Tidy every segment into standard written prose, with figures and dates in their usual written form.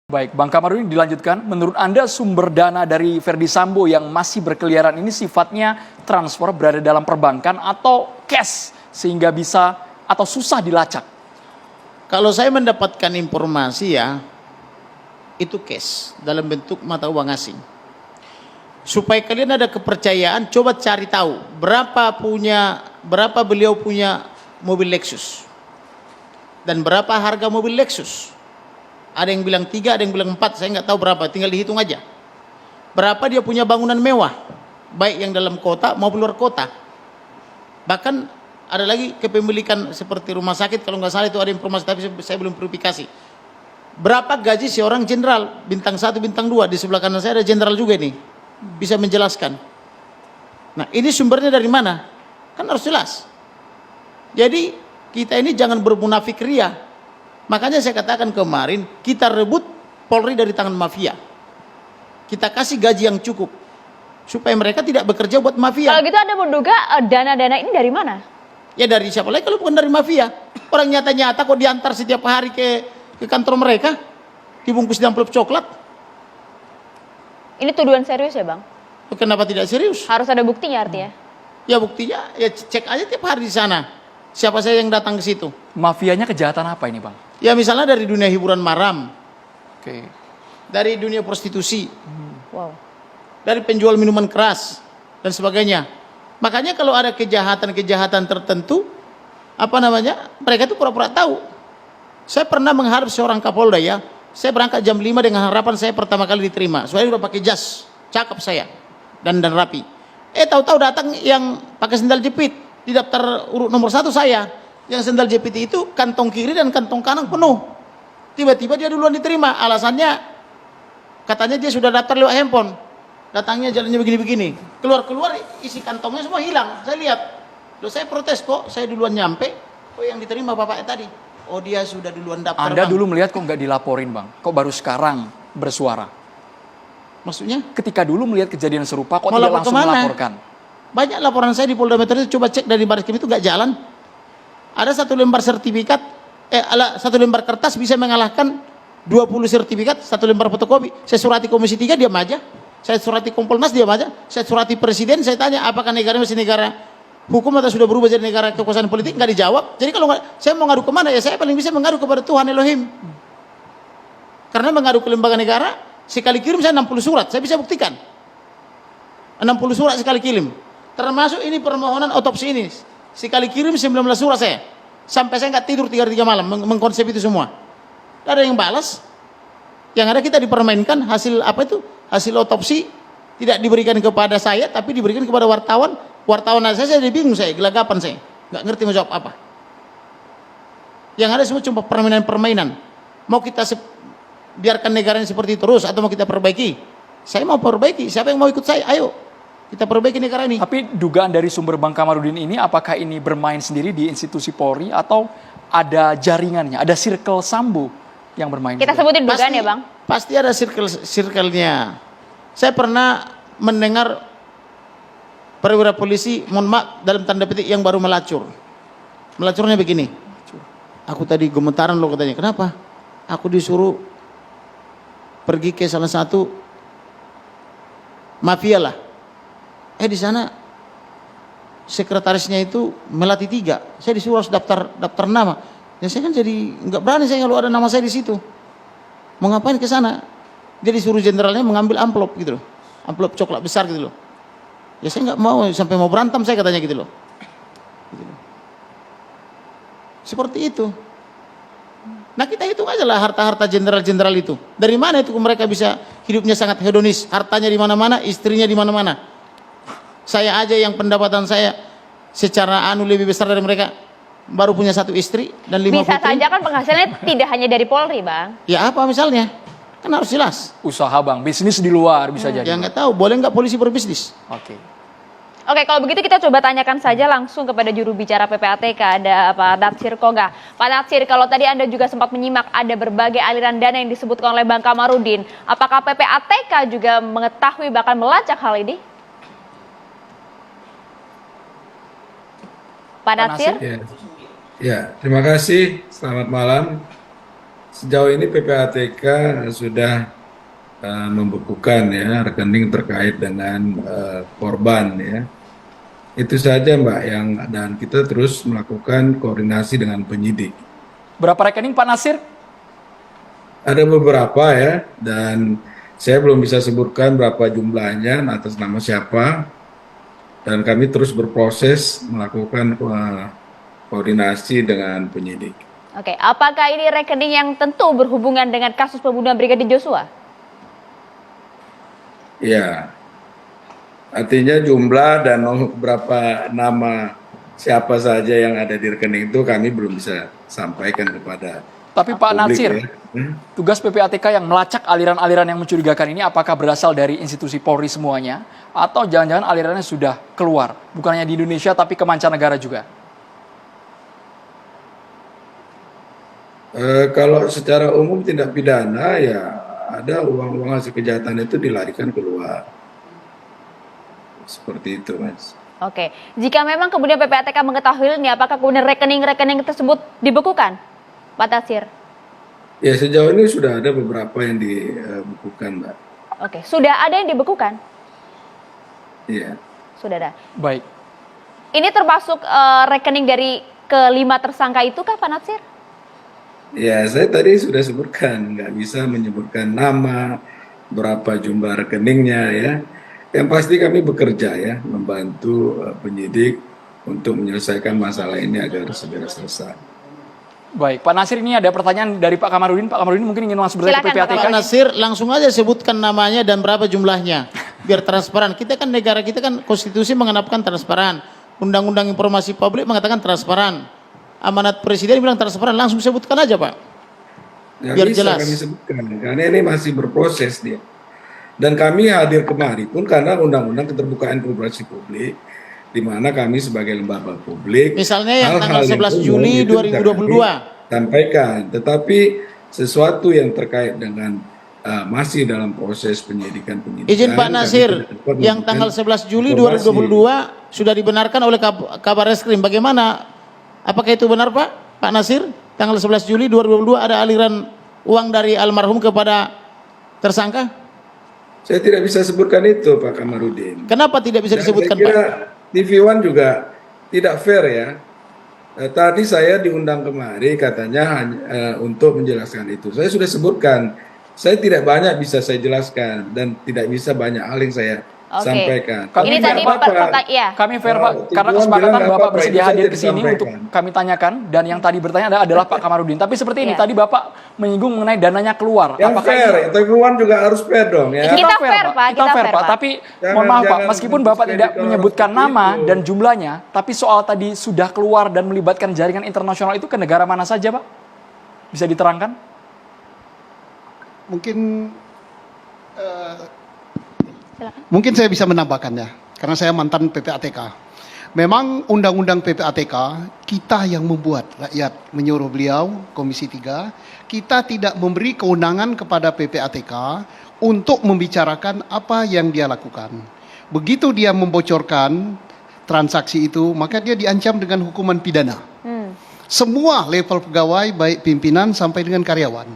Baik, Bang Kamarudin dilanjutkan. Menurut Anda sumber dana dari Verdi Sambo yang masih berkeliaran ini sifatnya transfer berada dalam perbankan atau cash sehingga bisa atau susah dilacak? Kalau saya mendapatkan informasi ya, itu cash dalam bentuk mata uang asing. Supaya kalian ada kepercayaan, coba cari tahu berapa beliau punya mobil Lexus. Dan berapa harga mobil Lexus. Ada yang bilang 3, ada yang bilang 4, saya nggak tahu berapa, tinggal dihitung aja. Berapa dia punya bangunan mewah, baik yang dalam kota maupun luar kota. Bahkan ada lagi kepemilikan seperti rumah sakit, kalau nggak salah itu ada informasi, tapi saya belum verifikasi. Berapa gaji seorang jenderal, bintang 1, bintang 2, di sebelah kanan saya ada jenderal juga nih, bisa menjelaskan. Nah ini sumbernya dari mana? Kan harus jelas. Jadi kita ini jangan bermunafik ria. Makanya saya katakan kemarin, kita rebut Polri dari tangan mafia. Kita kasih gaji yang cukup, supaya mereka tidak bekerja buat mafia. Kalau gitu Anda menduga dana-dana ini dari mana? Ya dari siapa lagi kalau bukan dari mafia. Orang nyata-nyata kok diantar setiap hari ke kantor mereka, dibungkus di amplop coklat. Ini tuduhan serius ya Bang? Kenapa tidak serius? Harus ada buktinya artinya? Ya buktinya, ya cek aja tiap hari di sana. Siapa saya yang datang ke situ. Mafianya kejahatan apa ini, Bang? Ya misalnya dari dunia hiburan malam. Oke. Dari dunia prostitusi. Wow. Dari penjual minuman keras dan sebagainya. Makanya kalau ada kejahatan-kejahatan tertentu, mereka itu pura-pura tahu. Saya pernah mengharap seorang Kapolda ya. Saya berangkat jam 5 dengan harapan saya pertama kali diterima. Soalnya udah pakai jas, cakep saya dan rapi. Tahu-tahu datang yang pakai sendal jepit. Di daftar urut nomor 1 saya. Yang sendal jepit itu kantong kiri dan kantong kanan penuh. Tiba-tiba dia duluan diterima. Alasannya katanya dia sudah daftar lewat handphone. Datangnya jalannya begini-begini. Keluar-keluar isi kantongnya semua hilang. Saya lihat. Loh saya protes kok. Saya duluan nyampe. Oh yang diterima bapaknya tadi. Oh dia sudah duluan daftar. Anda Bang. dulu melihat kok nggak dilaporin, Bang? Kok baru sekarang bersuara? Maksudnya? Ketika dulu melihat kejadian serupa kok Mau tidak lapor langsung kemana? melaporkan? Banyak laporan saya di Polda Metro itu, coba cek dari Barreskrim itu gak jalan. Ada 1 lembar sertifikat, 1 lembar kertas bisa mengalahkan 20 sertifikat, 1 lembar fotokopi. Saya surati Komisi 3 diam aja. Saya surati Kompolnas diam aja. Saya surati Presiden, saya tanya apakah negara masih negara hukum atau sudah berubah jadi negara kekuasaan politik, nggak dijawab. Jadi kalau saya mau ngadu kemana ya saya paling bisa mengadu kepada Tuhan Elohim. Karena mengadu ke lembaga negara, sekali kirim saya 60 surat, saya bisa buktikan. 60 surat sekali kirim. Termasuk ini permohonan otopsi ini. Sekali kirim 19 surat saya. Sampai saya nggak tidur 3 malam mengkonsep itu semua. Tidak ada yang balas. Yang ada kita dipermainkan hasil hasil otopsi tidak diberikan kepada saya tapi diberikan kepada wartawan. Wartawan saya bingung saya, gelagapan saya. Nggak ngerti mau jawab apa. Yang ada semua cuma permainan-permainan. Mau kita biarkan negaranya seperti itu terus atau mau kita perbaiki? Saya mau perbaiki. Siapa yang mau ikut saya? Ayo. Kita perbaiki negara ini. Tapi dugaan dari sumber Bang Kamarudin ini apakah ini bermain sendiri di institusi Polri atau ada jaringannya, ada circle Sambo yang bermain? Kita juga? sebutin dugaan ya Bang? Pasti ada circle-nya. Saya pernah mendengar perwira polisi, mohon maaf dalam tanda petik yang baru melacur. Melacurnya begini. Aku tadi gemetaran loh katanya. Kenapa? Aku disuruh pergi ke salah satu mafia lah. Di sana sekretarisnya itu Melati 3. Saya disuruh harus daftar nama. Ya saya kan jadi nggak berani saya kalau ada nama saya di situ. Mau ngapain ke sana? Dia disuruh jenderalnya mengambil amplop gitu loh. Amplop coklat besar gitu loh. Ya saya nggak mau sampai mau berantem saya katanya gitu loh. Gitu loh. Seperti itu. Nah kita hitung aja lah harta-harta jenderal-jenderal itu. Dari mana itu mereka bisa hidupnya sangat hedonis, hartanya di mana-mana, istrinya di mana-mana. Saya aja yang pendapatan saya secara lebih besar dari mereka, baru punya 1 istri dan 5 Bisa putri. saja kan penghasilannya tidak hanya dari Polri Bang. Ya apa misalnya? Kan harus jelas. Usaha Bang, bisnis di luar bisa jadi. Ya nggak tahu, boleh nggak polisi berbisnis? Oke. Oke, kalau begitu kita coba tanyakan saja langsung kepada juru bicara PPATK, ada Pak Natsir Koga. Pak Natsir, kalau tadi Anda juga sempat menyimak ada berbagai aliran dana yang disebutkan oleh Bang Kamarudin. Apakah PPATK juga mengetahui bahkan melacak hal ini? Pak Natsir? Ya, terima kasih. Selamat malam. Sejauh ini PPATK sudah membekukan ya rekening terkait dengan korban ya. Itu saja Mbak dan kita terus melakukan koordinasi dengan penyidik. Berapa rekening Pak Nasir? Ada beberapa ya, dan saya belum bisa sebutkan berapa jumlahnya atas nama siapa. Dan kami terus berproses melakukan koordinasi dengan penyidik. Oke, apakah ini rekening yang tentu berhubungan dengan kasus pembunuhan Brigadir Joshua? Ya, artinya jumlah dan berapa nama siapa saja yang ada di rekening itu kami belum bisa sampaikan kepada Tapi Pak publik, Natsir, ya. tugas PPATK yang melacak aliran-aliran yang mencurigakan ini apakah berasal dari institusi Polri semuanya atau jangan-jangan alirannya sudah keluar, bukan hanya di Indonesia tapi ke mancanegara juga? Kalau secara umum tindak pidana ya ada uang-uang hasil kejahatan itu dilarikan keluar. Seperti itu, Mas. Oke, jika memang kemudian PPATK mengetahui ini, apakah kemudian rekening-rekening tersebut dibekukan, Pak Natsir? Ya sejauh ini sudah ada beberapa yang dibekukan, Mbak. Oke, sudah ada yang dibekukan? Iya. Sudah ada. Baik. Ini termasuk rekening dari kelima tersangka itu kah, Pak Natsir? Ya, saya tadi sudah sebutkan, nggak bisa menyebutkan nama, berapa jumlah rekeningnya ya. Yang pasti kami bekerja ya, membantu penyidik untuk menyelesaikan masalah ini agar segera selesai. Baik, Pak Nasir, ini ada pertanyaan dari Pak Kamarudin. Pak Kamarudin mungkin ingin langsung bertanya ke Silakan, PPATK. Pak Nasir, langsung aja sebutkan namanya dan berapa jumlahnya, biar transparan. Kita kan negara kita kan konstitusi mengenapkan transparan, undang-undang informasi publik mengatakan transparan, amanat presiden bilang transparan. Langsung sebutkan aja Pak, Nggak biar bisa jelas. kami sebutkan, karena ini masih berproses dia. Dan kami hadir kemari pun karena undang-undang keterbukaan informasi publik, di mana kami sebagai lembaga publik, Misalnya yang hal-hal tanggal 11 umum Juli itu bisa 2022. kami sampaikan, tetapi sesuatu yang terkait dengan masih dalam proses penyidikan. Izin Pak kami Nasir, tidak dapat yang memberikan tanggal 11 Juli informasi. 2022 sudah dibenarkan oleh Kabar Reskrim. Bagaimana? Apakah itu benar Pak? Pak Nasir, tanggal 11 Juli 2022 ada aliran uang dari almarhum kepada tersangka? Saya tidak bisa sebutkan itu Pak Kamarudin. Kenapa tidak bisa Dan disebutkan saya kira Pak? TV One juga tidak fair ya. Tadi saya diundang kemari katanya hanya untuk menjelaskan itu. Saya sudah sebutkan, saya tidak banyak bisa saya jelaskan dan tidak bisa banyak hal yang saya sampaikan. Ini tadi ya. Kami fair Pak, Tujuan karena kesepakatan bilang Bapak apa-apa, bersedia itu saja hadir ke sini disampaikan. untuk kami tanyakan, dan yang tadi bertanya adalah Pak Kamarudin. Tapi seperti ini, Iya. tadi Bapak menyinggung mengenai dananya keluar. Yang Apakah fair, ini- TV One juga harus fair dong ya. Kita fair, Pak. Kita Kita fair, fair, Pak. Pak. Tapi Jangan- mohon maaf Pak, jangan meskipun Bapak mendiskreditkan tidak orang menyebutkan seperti nama itu. dan jumlahnya, tapi soal tadi sudah keluar dan melibatkan jaringan internasional itu ke negara mana saja, Pak? Bisa diterangkan? Mungkin Silakan. mungkin saya bisa menambahkannya karena saya mantan PPATK. Memang undang-undang PPATK kita yang membuat, rakyat menyuruh beliau Komisi 3, kita tidak memberi kewenangan kepada PPATK untuk membicarakan apa yang dia lakukan. Begitu dia membocorkan transaksi itu, maka dia diancam dengan hukuman pidana. Semua level pegawai, baik pimpinan sampai dengan karyawan.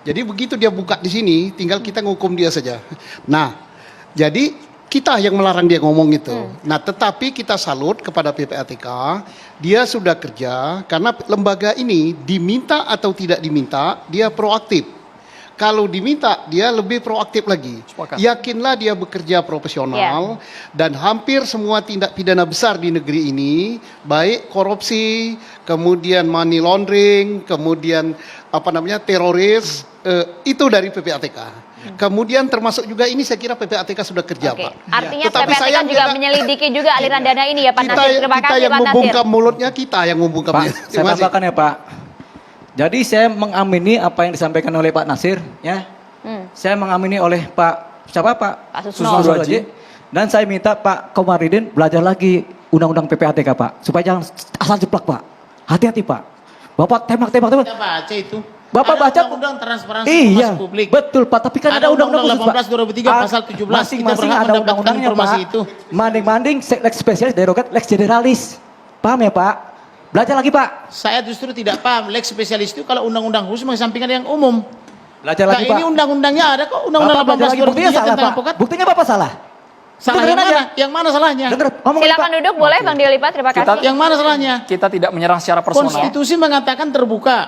Jadi begitu dia buka di sini, tinggal kita ngukum dia saja. Nah, jadi kita yang melarang dia ngomong itu. Nah, tetapi kita salut kepada PPATK, dia sudah kerja karena lembaga ini diminta atau tidak diminta, dia proaktif. Kalau diminta, dia lebih proaktif lagi. Sepakat. Yakinlah dia bekerja profesional dan hampir semua tindak pidana besar di negeri ini, baik korupsi, kemudian money laundering, kemudian teroris, itu dari PPATK. Kemudian termasuk juga ini saya kira PPATK sudah kerja, Oke. Pak. Artinya Tetapi PPATK sayang juga kita- menyelidiki juga aliran dana ini ya Pak kita, Nasir. Terima kita kasih yang Pak Nasir. membungkam mulutnya, kita yang membungkamnya. Pak, saya tambahkan ya Pak. Jadi saya mengamini apa yang disampaikan oleh Pak Nasir, ya. Saya mengamini oleh Pak siapa Pak Pak Susno. Susno Haji. Dan saya minta Pak Komarudin belajar lagi undang-undang PPATK Pak, supaya jangan asal jeplak Pak. Hati-hati Pak. Bapak tembak. Kita baca itu. Bapak Ada baca undang-undang transparansi iya, informasi publik. betul Pak. Tapi kan Ada ada undang-undang undang-undang khusus, 18 Pak. 2003 pasal 17. Kita Masing-masing berhak ada mendapatkan undang-undangnya informasi Pak. itu. Manding-manding lex spesialis derogat lex generalis. Paham ya Pak? Belajar lagi Pak. Saya justru tidak paham lex spesialis itu kalau undang-undang khusus mengesampingkan yang umum. Belajar Nah, lagi Pak. ini undang-undangnya ada kok, undang-undang Bapak belajar 18 lagi, buktinya 2003 salah tentang Pak. advokat. Buktinya Bapak salah. Salah Dengerin yang aja. mana? Yang mana salahnya? Dengar, ngomong lagi, Silakan Pak. duduk, boleh Bang Dialipa, terima kasih. Yang mana salahnya? Kita tidak menyerang secara personal. Konstitusi mengatakan terbuka.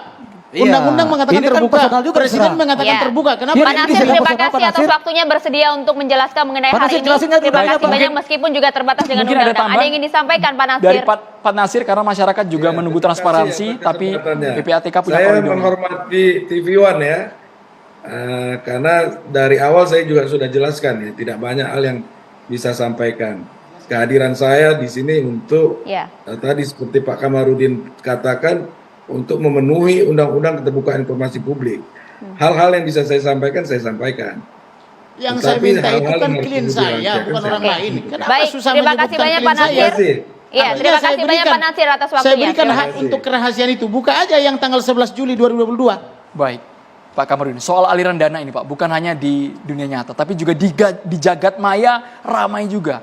Iya. Undang-undang mengatakan Ini kan terbuka. personal juga Presiden diserang. mengatakan Iya. terbuka. Kenapa? Iya, Pak ini Nasir, diserang terima personal, kasih Pak atas Nasir. waktunya bersedia untuk menjelaskan mengenai Pak hal Nasir, ini. jelasin aja Terima dulu, kasih Pak. banyak meskipun juga terbatas dengan Mungkin ada undang-undang. Ada tambahan? yang ingin disampaikan Pak Nasir? Dari Pak Nasir, karena masyarakat juga Ya, menunggu terima kasih transparansi, atas tapi kesempatannya. PPATK punya Saya koridor. menghormati TV One ya, karena dari awal saya juga sudah jelaskan ya, tidak banyak hal yang bisa sampaikan. Kehadiran saya di sini untuk Ya. tadi seperti Pak Kamarudin katakan, untuk memenuhi Undang-Undang Keterbukaan Informasi Publik. Hal-hal yang bisa saya sampaikan, saya sampaikan. Yang saya Tetapi minta itu hal-hal kan yang klien harus saya, dirahasiakan bukan saya orang kasih. lain. Kenapa Baik, susah terima kasih menyebutkan banyak klien Pak saya? Nasir. Kasih. Iya, Artinya terima saya kasih banyak berikan- Pak Nasir atas Saya waktunya. berikan Terima hak kasih. untuk kerahasiaan itu. Buka aja yang tanggal 11 Juli 2022. Baik, Pak Kamarudin, soal aliran dana ini Pak, bukan hanya di dunia nyata, tapi juga di jagat maya ramai juga.